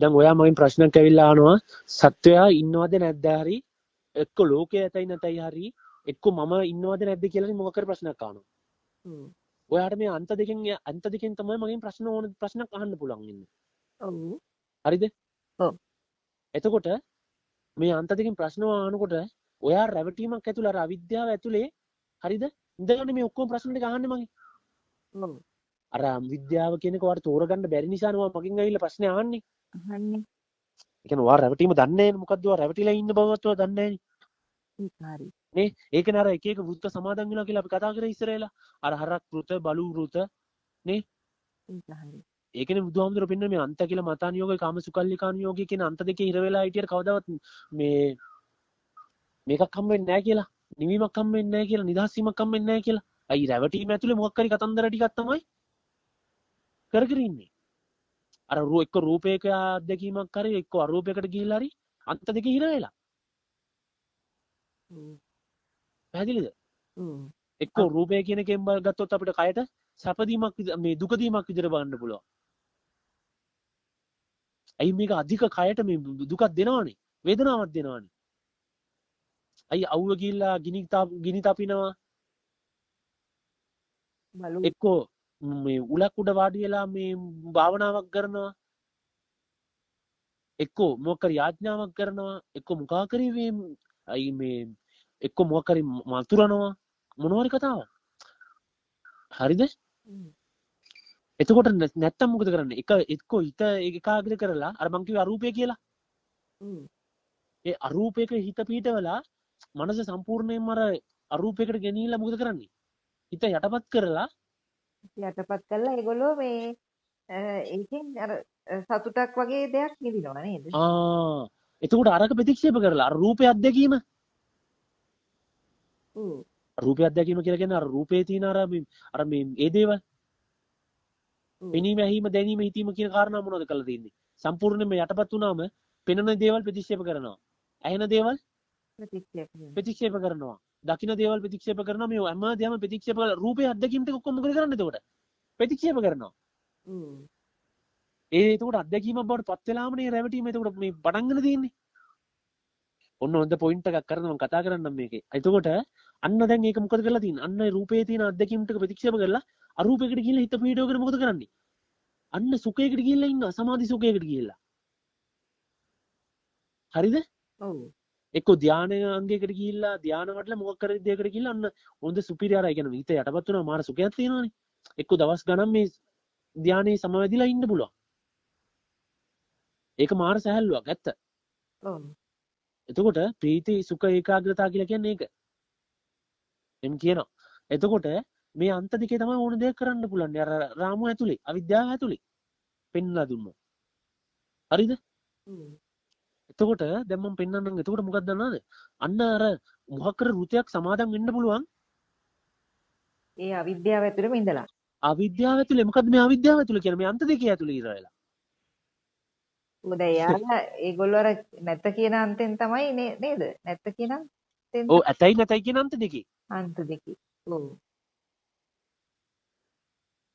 දැන් ඔයා මගෙන් ප්‍රශ්නයක් ඇවිල්ලා අහනවා සත්වයා ඉන්නවද නැද්ද හරි එක්ක ලෝකයේ ඇතයි නැතයි හරි එක්ක මම ඉන්නවද නැද්ද කියලා මොකක් කර ප්‍රශ්නයක් අහනවා. ඔයාට මේ අන්ත දෙකෙන් තමයි මගෙන් ප්‍රශ්නක් අහන්න පුළුවන් ඉන්නේ. ඔව්. හරිද? ඔව්. එතකොට මේ අන්ත දෙකෙන් ප්‍රශ්න අහනකොට ඔයා රැවටීමක් ඇතුළේ අර අවිද්‍යාව ඇතුලේ හරිද? ඉඳගෙන මේ ඔක්කොම ප්‍රශ්න ටික අහන්නේ මගෙන්. ඔව්. අර විද්‍යාව කියනක ඔයාලට තෝරගන්න බැරි නිසා නේ මගෙන් ඇවිල්ලා ප්‍රශ්නේ අහන්නේ. අහන්නේ. ඒ කියන්නේ ඔයා රැවටීම දන්නේ නැහැ මොකද්ද ඔයා රැවටිලා ඉන්න බවවත් ඔයා දන්නේ නැහැ හරි. නේ. ඒකනේ අර එක එක වෘත්ත සමාදන් වෙනවා කියලා අපි කතා කරේ ඉස්සරේලා. අර හරක් වෘත, බලු වෘත නේ. ඒක හරි. ඒකනේ බුදුහාමුදුරුවෝ පෙන්නන්නේ මේ අන්ත කියලා මතානියෝගය කාම සුකල්ලිකානියෝගය කියන අන්ත දෙකේ ඉර වෙලා හිටියට කවදාවත් මේ මේකක් හම්බ වෙන්නේ නැහැ කියලා. නිවීමක් හම්බ වෙන්නේ නැහැ කියලා. නිදහස් වීමක් හම්බ වෙන්නේ නැහැ කියලා. අයි රැවටීම ඇතුලේ මොකක් හරි කතන්දර ටිකක් තමයි කර කර ඉන්නේ. අර එක්ක රූපයක අත්දැකීමක් හරි එක්ක අරූපයකට ගිහිල්ලා හරි අන්ත දෙකේ හිර වෙලා. පැහැදිලිද? එක්ක රූපය කියන එකෙන් ගත්තොත් අපිට කයට සැපදීමක් මේ දුකදීමක් විදිහට බලන්න පුළුවන්. ඇයි මේක අධික කයට මේ දුකක් දෙනවනේ වේදනාවක් දෙනවනේ. ඇයි අවුව ගිහිල්ලා ගිනි තපිනවා. එක්කෝ මේ උලක් උඩ වාඩි වෙලා මේ භාවනාවක් කරනවා. එක්කෝ මොකක් හරි යාඥාවක් කරනවා. එක්කෝ මොකා කරි මේ එක්කෝ මොකක් හරි මතුරනවා මොනවා හරි කතාවක්. හරිද? එතකොට නැත්තම් මොකද කරන්නේ? එක්කෝ හිත ඒකාග්‍ර කරලා අර මං කිව්වේ අරූපය කියලා. ඒ අරූපයක හිත පිහිටවලා මනස සම්පූර්ණයෙන්ම අර අරූපයකට ගෙනියලා මොකද කරන්නේ? හිත යටපත් කරලා ඒගොල්ලෝ මේ ඒකෙන් අර සතුටක් වගේ දෙයක් නිදිනවා නේද? එතකොට අරක ප්‍රතික්ෂේප කරලා අර රූපය අත්දැකීම රූපය අත්දැකීම කියලා කියන්නේ අර රූපේ තියෙන අර මේ ඒ දේවල් පෙනීම ඇහිම දැනීම හිතීම කියන කාරණා මොනවද කරලා තියෙන්නේ? සම්පූර්ණයෙන්ම යටපත් වුණාම පෙනෙන දේවල් ප්‍රතික්ෂේප කරනවා. ඇහෙන දේවල් ප්‍රතික්ෂේප කරනවා. දකින්න දේවල් ප්‍රතික්ෂේප කරනවා. මේ හැම දෙයක්ම ප්‍රතික්ෂේප කරලා රූපේ අත්දැකීම් ටික ඔක්කොම මොකද කරන්නේ එතකොට? ප්‍රතික්ෂේප කරනවා. එතකොට අත්දැකීමක් බවට පත් වෙලාමනේ රැවටීම එතකොට මේ පටන්ගෙන තියෙන්නේ. ඔන්න හොඳ පොයින්ට් එකක් කරනවා මම කතා කරන්නම් මේකේ. එතකොට අන්න දැන් ඒක මොකද කරලා තියෙන්නේ? අන්න රූපේ තියෙන අත්දැකීම් ටික ප්‍රතික්ෂේප කරලා අරූපයකට ගිහිල්ලා හිත පිහිටවගෙන මොකද කරන්නේ? අන්න සුඛයකට ගිහිල්ලා ඉන්නවා. සමාධි සුඛයකට ගිහිල්ලා. හරිද? ඔව්. එක්ක ධානය අංගයකට ගිහිල්ලා ධාන වඩලා මොකක් කරේ දෙයකට ගිහිල්ලා අන්න හොඳ සුපිරියර් අය කියන හිත යටපත් වෙනවා මාර සුඛයක් තියෙනවානේ. එක්ක දවස් ගණන් මේ ධානයේ සමවැදිලා ඉන්න පුළුවන්. ඒක මාර සැහැල්ලුවක් ඇත්ත. ඔව්. එතකොට ප්‍රීති සුඛ ඒකාග්‍රතාව කියලා කියන්නේ ඒක. එම් කියනවා. එතකොට මේ අන්ත දෙකේ තමයි ඕන දෙයක් කරන්න පුළුවන්. අර රාමුව ඇතුලේ, අවිද්‍යාව ඇතුලේ පෙන්ලා දුන්නා. හරිද? එතකොට දැන් මම පෙන්නන්නම්. එතකොට මොකක්ද දන්නවද? අන්න අර මොකක් කර රුතයක් සමාදන් වෙන්න පුළුවන්. ඒ අවිද්‍යාව ඇතුළේම ඉඳලා. අවිද්‍යාව ඇතුලේ මොකද්ද මේ අවිද්‍යාව ඇතුලේ කියන්නේ? මේ අන්ත දෙකේ ඇතුලේ ඉර වෙලා. මොකද යාලා ඒගොල්ලෝ අර නැත කියන අන්තෙන් තමයි නේද? නැත කියන අන්තෙන්. ඔව් ඇතයි නැතයි කියන අන්ත දෙකේ. අන්ත දෙකේ. ඔව්.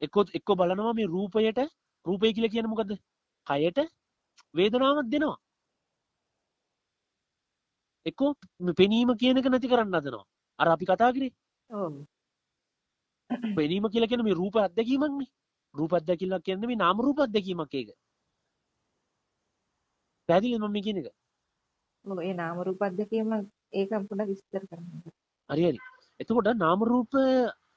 එක්ක බලනවා මේ රූපය කියලා කියන්නේ මොකද්ද? කයට වේදනාවක් දෙනවා. එක්ක පෙනීම කියන එක නැති කරන්න හදනවා. අර අපි කතා කරේ. ඔව්. පෙනීම කියලා කියන්නේ මේ රූප අත්දැකීමක්නේ. රූප අත්දැකීමක් කියන්නේ මේ නාම රූප අත්දැකීමක් ඒක. පැහැදිලිද මම මේ කියන එක? ඔව් ඒ නාම රූප අධ්‍යක්ීම ඒක පොඩ්ඩක් විස්තර කරන්න. හරි හරි. එතකොට නාම රූප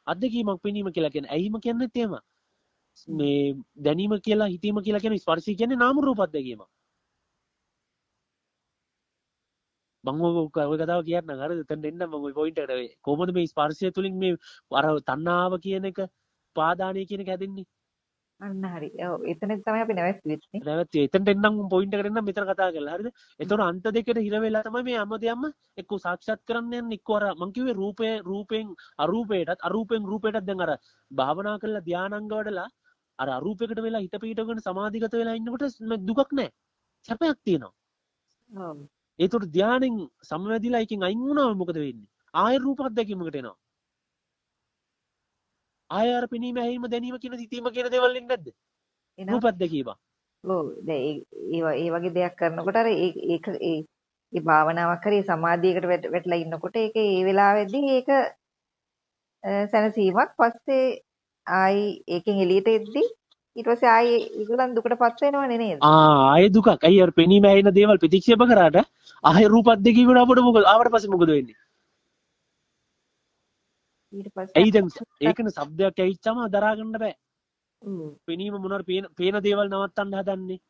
අත්දැකීමක් පෙනීම කියලා කියන්නේ ඇහිම කියන්නේත් එහෙම. මේ දැනීම කියලා හිතීම කියලා කියන්නේ ස්පර්ශය කියන්නේ නාම රූප අත්දැකීමක්. මම ඔය කතාව කියන්නම් හරිද? එතන එන්න මම ওই පොයින්ට් එකට කොහොමද මේ ස්පර්ශය තුලින් මේ අර තණ්හාව කියන එක පාදානය කියන එක හැදෙන්නේ? අන්න හරි. ඔව් එතනදි තමයි අපි නැවතුනේ. නැවතුනේ. එතනට එන්නම් පොයින්ට් එකට එන්නම් මෙතන කතා කරලා හරිද? එතකොට අන්ත දෙකට හිර වෙලා තමයි මේ හැමදේම එක්ක සාක්ෂාත් කරන්න යන්නේ එක්ක අර මං කිව්වේ රූපයෙන් අරූපයෙන් රූපයටත් දැන් අර භාවනා කරලා ධානාංග වඩලා අර අරූපයකට වෙලා හිත පිටවගෙන සමාධිගත වෙලා ඉන්නකොට දුකක් නැහැ. සැපයක් තියෙනවා. ඔව්. ඒතකොට ධානයෙන් සමවැදිලා එකකින් අයින් වුණාම මොකද වෙන්නේ? ආය රූප අත්දැකීමකට එනවා. ආය අර පෙනීම ඇහිීම දැනීම කියන සිතීම කියන දේවල් එන්නේ නැද්ද? රූප අත්දැකීම. ඔව් දැන් ඒ වගේ දෙයක් කරනකොට අර ඒක ඒ භාවනාවක් හරි සමාධියකට වැටලා ඉන්නකොට ඒක ඒ වෙලාවේදී ඒක සැනසීමක් පස්සේ ආයි ඒකෙන් එළියට එද්දි ඊට පස්සේ ආයි ඒගොල්ලන් දුකටපත් වෙනවනේ නේද? ආයෙ දුකක්. අයි අර පෙනීම ඇහෙන දේවල් ප්‍රතික්ෂේප කරාට ආයෙ රූප අද්දකීම අපිට මොකද ආවට පස්සේ මොකද වෙන්නේ? ඊට පස්සේ ඇයි දැන් ඒකන શબ્දයක් ඇවිච්චම දරා ගන්න බෑ. පෙනීම මොනවාර පේන දේවල් නවත්තන්න හදන්නේ.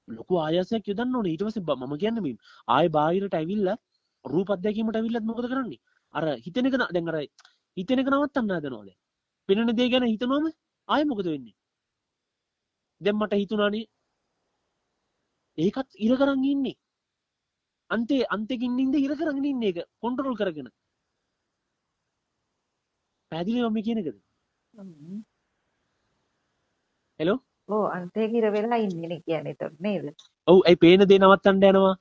ලොකු ආයාසයක් යොදන්න ඕනේ. ඊට පස්සේ මම කියන්නේ මේ ආයෙ බාහිරට ඇවිල්ලා රූප අද්දකීමට ඇවිල්ලත් මොකද කරන්නේ? අර හිතෙන එක දැන් අර හිතෙන එක නවත්තන්න හදනවා දැන්. පෙනෙන දේ ගැන හිතනවම ආයෙ මොකද වෙන්නේ? දැන් මට හිතුණානේ ඒකත් ඉර කරන් ඉන්නේ. අන්තෙකින් ඉඳ ඉර කරගෙන ඉන්නේ ඒක කන්ට්‍රෝල් කරගෙන. පැහැදිලිවම මේ කියන එකද? හෙලෝ? ඔව් අන්තයේ කිර වෙලා ඉන්නේ නේ කියන්නේ ඒතකොට නේද? ඔව් ඒ පේන දේ නවත්තන්න යනවා.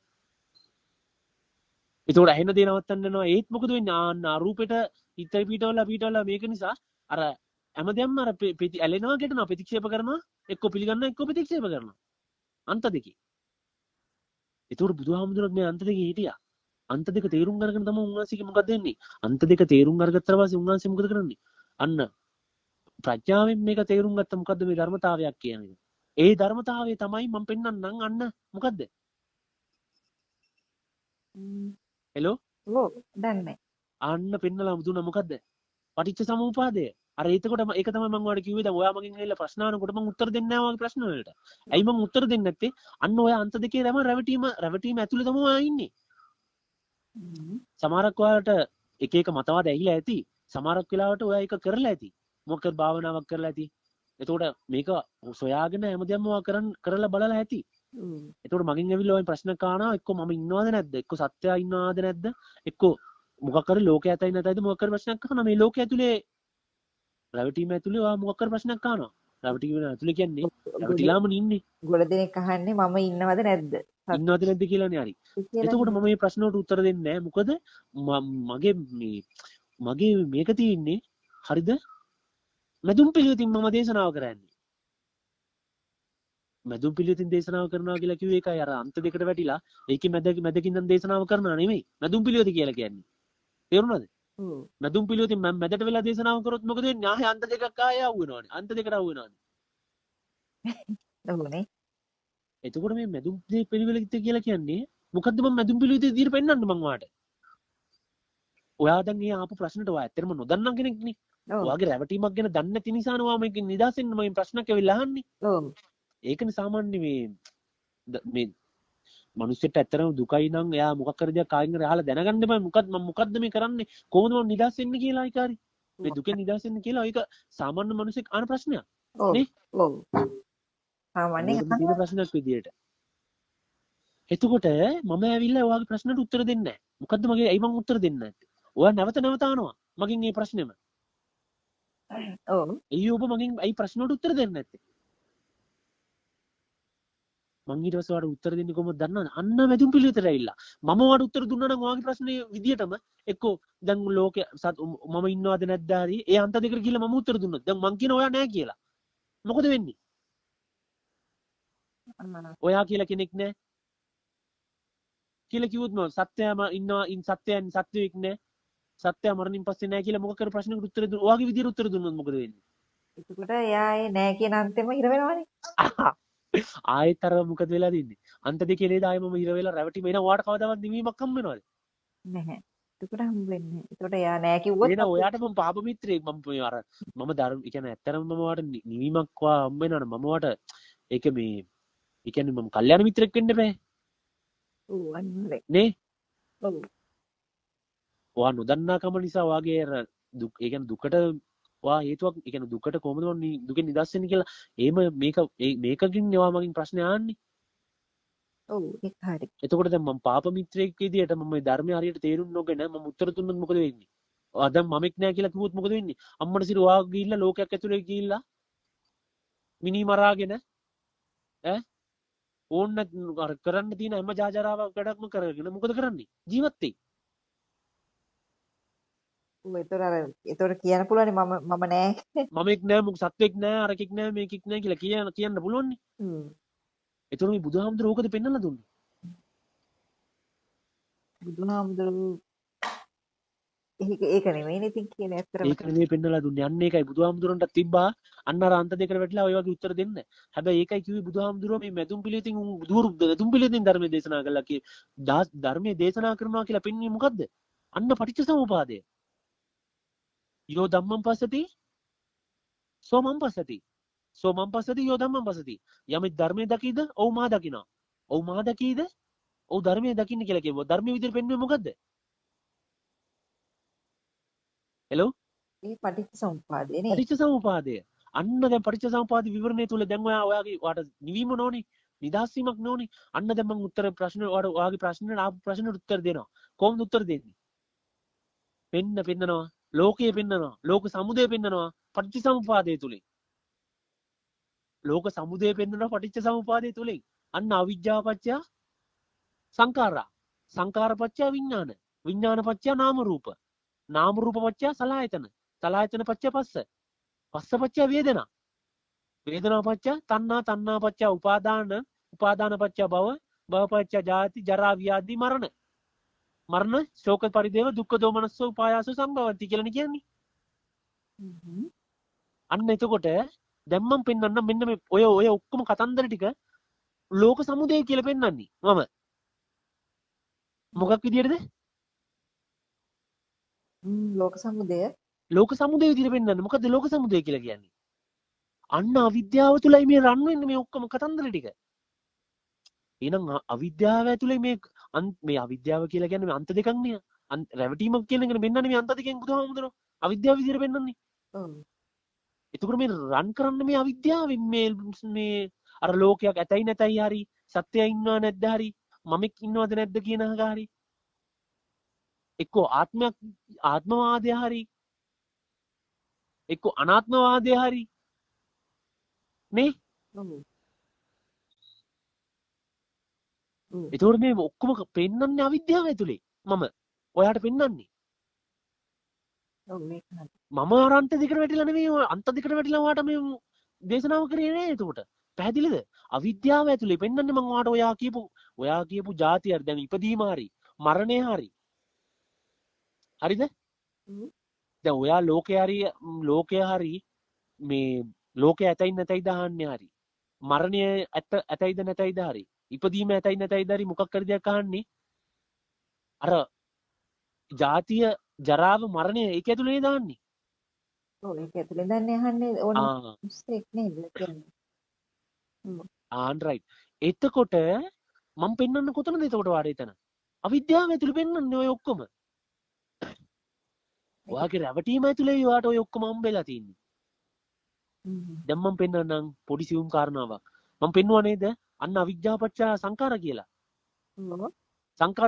ඒතකොට ඇහෙන දේ නවත්තන්න යනවා. ඒත් මොකද වෙන්නේ? ආන්න අරූපෙට හිත පිටවලා මේක නිසා අර හැමදේම අර ඇලෙනවා ගැටෙනවා ප්‍රතික්ෂේප කරනවා එක්ක පිළිගන්නවා එක්ක ප්‍රතික්ෂේප කරනවා. අන්ත දෙකේ. ඒතකොට බුදුහාමුදුරුවෝ මේ අන්ත දෙකේ හිටියා. අන්ත දෙක තේරුම් අරගෙන තමයි උන්වහන්සේගේ මොකද වෙන්නේ? අන්ත දෙක තේරුම් අරගත්තා පස්සේ උන්වහන්සේ මොකද කරන්නේ? අන්න ප්‍රඥාවෙන් මේක තේරුම් ගත්ත මොකද්ද මේ ධර්මතාවයක් කියන්නේ? ඒ ධර්මතාවය තමයි මම පෙන්වන්නම් අන්න මොකද්ද? හෙලෝ? ඔව් දන්නේ. අන්න පෙන්නලා දුන්නා මොකද්ද? පටිච්ච සමුප්පාදය. අර එතකොට ඒක තමයි මම ඔයාලට කිව්වේ දැන් ඔයා මගෙන් ඇවිල්ලා ප්‍රශ්න අහනකොට මම උත්තර දෙන්නේ නැහැ ඔයාගේ ප්‍රශ්න වලට. ඇයි මම උත්තර දෙන්නේ නැත්තේ? අන්න ඔය අන්ත දෙකේ තමයි රැවටීම ඇතුලේ තමයි ඔයා ඉන්නේ. සමහරක් ඔයාලට එක එක මතවාද ඇහිලා ඇති. සමහරක් වෙලාවට ඔයා ඒක කරලා ඇති. මොකක් භාවනාවක් කරලා ඇති. එතකොට මේක සොයාගෙන හැමදේම ඔයා කරලා බලලා ඇති. එතකොට මගෙන් ඇවිල්ලා ඔය ප්‍රශ්න කානවා එක්ක මම ඉන්නවද නැද්ද? එක්ක සත්‍යය ඉන්නවද නැද්ද? එක්ක මොකක් හරි ලෝකයේ ඇතයි නැතයිද මොකක් හරි ප්‍රශ්නයක් අහනවා. මේ ලෝකයේ ඇතුලේ රැවටීම ඇතුලේ ඔයා මොකක් හරි ප්‍රශ්නයක් අහනවා. රැවටීම ඇතුලේ කියන්නේ රැවටිලාම ඉන්නේ. ගොඩ දෙනෙක් අහන්නේ මම ඉන්නවද නැද්ද? ඉන්නවද නැද්ද කියලානේ හරි. එතකොට මම මේ ප්‍රශ්න වලට උත්තර දෙන්නේ නැහැ. මොකද මගේ මේක තියෙන්නේ හරිද? මැදුම් පිළිවෙතින් මම දේශනාව කරන්නේ. මැදුම් පිළිවෙතින් දේශනාව කරනවා කියලා කිව්වේ ඒකයි අර අන්ත දෙකට වැටිලා ඒකේ මැදකින් නම් දේශනාව කරනවා නෙමෙයි. මැදුම් පිළිවෙත කියලා කියන්නේ. තේරුණාද? මැදුම් පිළිවෙතින් මම මැදට වෙලා දේශනාව කරොත් මොකද වෙන්නේ? ආයේ අන්ත දෙකක් ආයේ ආව වෙනවනේ. අන්ත දෙකට ආව වෙනවනේ. ඔව්නේ. එතකොට මේ මැදුම් පිළිවෙත කියලා කියන්නේ මොකද්ද මම මැදුම් පිළිවෙත විදිහට පෙන්වන්න මං වාට. ඔයා දැන් මේ ආපු ප්‍රශ්නට ඔයා ඇත්තටම නොදන්නා කෙනෙක්නේ. ඔයාගේ රැවටීමක් ගැන දන්නේ නැති නිසානේ ඔයා මේකෙන් නිදහසෙන්න මම ප්‍රශ්නක් ඇවිල්ලා අහන්නේ. ඔව්. ඒකනේ සාමාන්‍ය මේ මිනිස්සුන්ට ඇත්තටම දුකයි නම් එයා මොකක් කර දෙයක් කායින් හරි අහලා දැනගන්න බෑ මොකද්ද මේ කරන්නේ කොහොමද මම නිදහස් වෙන්නේ කියලා ඒකාරි මේ දුකෙන් නිදහස් වෙන්න කියලා ඒක සාමාන්‍ය මිනිස්සෙක් අහන ප්‍රශ්නයක් නේ ඔව් සාමාන්‍යයෙන් අහන ප්‍රශ්නයක් විදියට එතකොට මම ඇවිල්ලා ඔයාගේ ප්‍රශ්නට උත්තර දෙන්නේ නැහැ මොකද්ද මගේ ඇයි මම උත්තර දෙන්නේ නැත්තේ ඔයා නැවත අහනවා මගෙන් මේ ප්‍රශ්නේම ඔව් එයි ඔබ මගෙන් ඇයි ප්‍රශ්නට උත්තර දෙන්නේ නැත්තේ මං ඊට පස්සේ ඔයාලට උත්තර දෙන්නේ කොහොමද දන්නවද? අන්න මැදුම් පිළිවෙතට ඇවිල්ලා. මම ඔයාලට උත්තර දුන්නා නම් ඔයාගේ ප්‍රශ්නේ විදියටම එක්කෝ දැන් ලෝකේ මම ඉන්නවද නැද්ද හරි ඒ අන්ත දෙකට ගිහලා මම උත්තර දුන්නොත් දැන් මං කියන ඔයා නෑ කියලා. මොකද වෙන්නේ? ඔයා කියලා කෙනෙක් නෑ. කියලා කිව්වොත් මම සත්‍යයම ඉන්නවා සත්‍යයක් නෑ. සත්‍යය මරණින් පස්සේ නෑ කියලා මොකක් කර ප්‍රශ්නකට උත්තර දුන්න. ඔයාගේ විදියට උත්තර දුන්නොත් මොකද වෙන්නේ? එතකොට එයා ඒ නෑ කියන අන්තෙම ඉර වෙනවනේ. ආයෙත් අර මොකද වෙලා තින්නේ අන්ත දෙකේ නේද ආයෙ මම ඉර වෙලා රැවටි මෙන්න ඔයාට කවදාවත් නිවීමක් හම් වෙනවද නැහැ එතකොට හම්බ වෙන්නේ නැහැ එතකොට එයා නෑ කිව්වොත් නේද ඔයාට මම පාප මිත්‍රයෙක් මම අර මම ධර්ම කියන්නේ ඇත්තටම මම ඔයාට නිවීමක් වා හම් වෙනවනේ මම ඔයාට ඒක මේ ඒ කියන්නේ මම කල්යාණ මිත්‍රෙක් වෙන්න බෑ ඔව් අනිවාර්යෙන් නේ ඔව් ඔයා නොදන්නා කම නිසා ඔයාගේ අර දුක් ඒ කියන්නේ දුකට ඔයා හේතුවක් ඒ කියන්නේ දුකට කොහොමද මම දුකෙන් නිදහස් වෙන්නේ කියලා එහෙම මේකකින් ඔයා මගෙන් ප්‍රශ්න අහන්නේ ඔව් ඒක හරි එතකොට දැන් මම පාප මිත්‍රයෙක් විදියට මම මේ ධර්මය හරියට තේරුම් නොගෙන මම උත්තර දුන්නොත් මොකද වෙන්නේ? ඔයා දැන් මමෙක් නෑ කියලා කිව්වොත් මොකද වෙන්නේ? අම්මට සිර ඔයා ගිහිල්ලා ලෝකයක් ඇතුලේ ගිහිල්ලා මිනි මරාගෙන ඈ ඕන්න අර කරන්න තියෙන හැම ජාජරාවක් වැඩක්ම කරගෙන මොකද කරන්නේ? ජීවත් වෙයි. ඒතර කියන්න පුළුවන් මම නෑ. මමෙක් නෑ මොක සත්වෙක් නෑ අරකෙක් නෑ මේකෙක් නෑ කියලා කියන්න පුළුවන් නේ. ඒතර මේ බුදුහාමුදුරුවෝ ඕකද පෙන්වලා දුන්නේ. බුදුහාමුදුරුවෝ ඒක නෙමෙයිනේ ඉතින් කියන්නේ ඇත්තටම. ඒක නෙමෙයි පෙන්වලා දුන්නේ. අන්න ඒකයි බුදුහාමුදුරන්ට තිබ්බා අන්න අර අන්ත දෙකට වැටලා ඔය වගේ උත්තර දෙන්න. හැබැයි ඒකයි කිව්වේ බුදුහාමුදුරුවෝ මේ මෙතුම් පිළිතින් මෙතුම් පිළිතින් ධර්මයේ දේශනා කළා කිය. ධර්මයේ දේශනා කරනවා කියලා පෙන්වන්නේ මොකද්ද? අන්න පටිච්චසමුපාදය. යෝ ධම්මං පස්සති සෝ මං පස්සති. සෝ මං පස්සති යෝ ධම්මං පස්සති. යමෙක් ධර්මයේ දකීද? ඔව් මා දකිනවා. ඔව් මා දකීද? ඔව් ධර්මයේ දකින්න කියලා කිව්වා. ධර්මයේ විදිහට පෙන්වන්නේ මොකද්ද? හෙලෝ ඒ පටිච්චසමුපාදේ නේ. පටිච්චසමුපාදය. අන්න දැන් පටිච්චසමුපාද විවරණය තුල දැන් ඔයාට නිවීම නොනි නිදහස් වීමක් නොනි. අන්න දැන් මම උත්තර ප්‍රශ්න ඔයාගේ ප්‍රශ්නෙට ආපු ප්‍රශ්නෙට උත්තර දෙනවා. කොහොමද උත්තර දෙන්නේ? පෙන්නනවා. ලෝකය පෙන්නනවා. ලෝක සමුදය පෙන්නනවා පටිච්චසමුපාදය තුලින්. ලෝක සමුදය පෙන්නනවා පටිච්චසමුපාදය තුලින්. අන්න අවිජ්ජා පත්‍ය සංඛාරා. සංඛාර පත්‍ය විඥාන. විඥාන පත්‍ය නාම රූප. නාම රූප පත්‍ය සලආයතන. සලආයතන පත්‍ය පස්ස. පස්ස පත්‍ය වේදනා. වේදනා පත්‍ය තණ්හා. තණ්හා පත්‍ය උපාදාන. උපාදාන පත්‍ය භව. භව පත්‍ය ජාති ජරා ව්‍යාධි මරණ. මරණ ශෝක පරිදේව දුක්ඛ දෝමනස්ස උපායාස සම්භවಂತಿ කියලානේ කියන්නේ. අන්න එතකොට දැන් මම පෙන්නන්න මෙන්න මේ ඔය ඔක්කොම කතන්දර ටික ලෝක සමුදය කියලා පෙන්නන්නේ මම. මොකක් විදියටද? ලෝක සමුදය. ලෝක සමුදය විදියට පෙන්නන්නේ. මොකද්ද ලෝක සමුදය කියලා කියන්නේ? අන්න අවිද්‍යාව තුලයි මේ රන් වෙන්නේ මේ ඔක්කොම කතන්දර ටික. එහෙනම් අවිද්‍යාව ඇතුලේ මේ අවිද්‍යාව කියලා කියන්නේ මේ අන්ත දෙකක් නේ. රැවටීමක් කියන එක මෙන්නන්නේ මේ අන්ත දෙකෙන් බුදුහාමුදුරුවෝ අවිද්‍යාව විදියට පෙන්නන්නේ. එතකොට මේ රන් කරන්න මේ අවිද්‍යාවෙන් මේ අර ලෝකයක් ඇතයි නැතයි හරි සත්‍යය ඉන්නව නැද්ද හරි මමෙක් ඉන්නවද නැද්ද කියන එක හරි එක්කෝ ආත්මවාදය හරි එක්කෝ අනාත්මවාදය හරි නේ. එතකොට මේ ඔක්කොම පෙන්වන්නේ අවිද්‍යාව ඇතුලේ මම ඔයාට පෙන්වන්නේ. මම අර අන්ත දෙකට වැටිලා නෙමෙයි අන්ත දෙකට වැටිලා ඔයාට මේ දේශනාව කරේ නෑ. එතකොට පැහැදිලිද? අවිද්‍යාව ඇතුලේ පෙන්වන්නේ මම ඔයාට ඔයා කියපු જાතිය හරි දැන් ඉපදීම හරි මරණය හරි හරිද? දැන් ඔයා ලෝකය හරි මේ ලෝකය ඇතයි නැතයි දහන්නේ හරි මරණය ඇතයිද නැතයිද හරි ඉපදීම ඇතයි නැතයිද හරි මොකක් හරි දෙයක් අහන්නේ අර ජාතිය ජරාව මරණය ඒක ඇතුලේ දාන්නේ. ඔව් ඒක ඇතුලේ දන්නේ අහන්නේ ඕන මිස්ටේක් නේද කියන්නේ. ආන් රයිට්. එතකොට මම පෙන්වන්න කොතනද එතකොට වාඩි එතන? අවිද්‍යාව ඇතුලේ පෙන්වන්නේ ඔය ඔක්කොම. ඔයාගේ රැවටීම ඇතුලේ ඔයාට ඔය ඔක්කොම හම්බෙලා තින්නේ. දැන් මම පෙන්වන්නම් පොඩි සියුම් කාරණාවක්. මම පෙන්වුවා නේද? අන්න අවිජ්ජාපච්චා සංඛාර කියලා. සංඛාර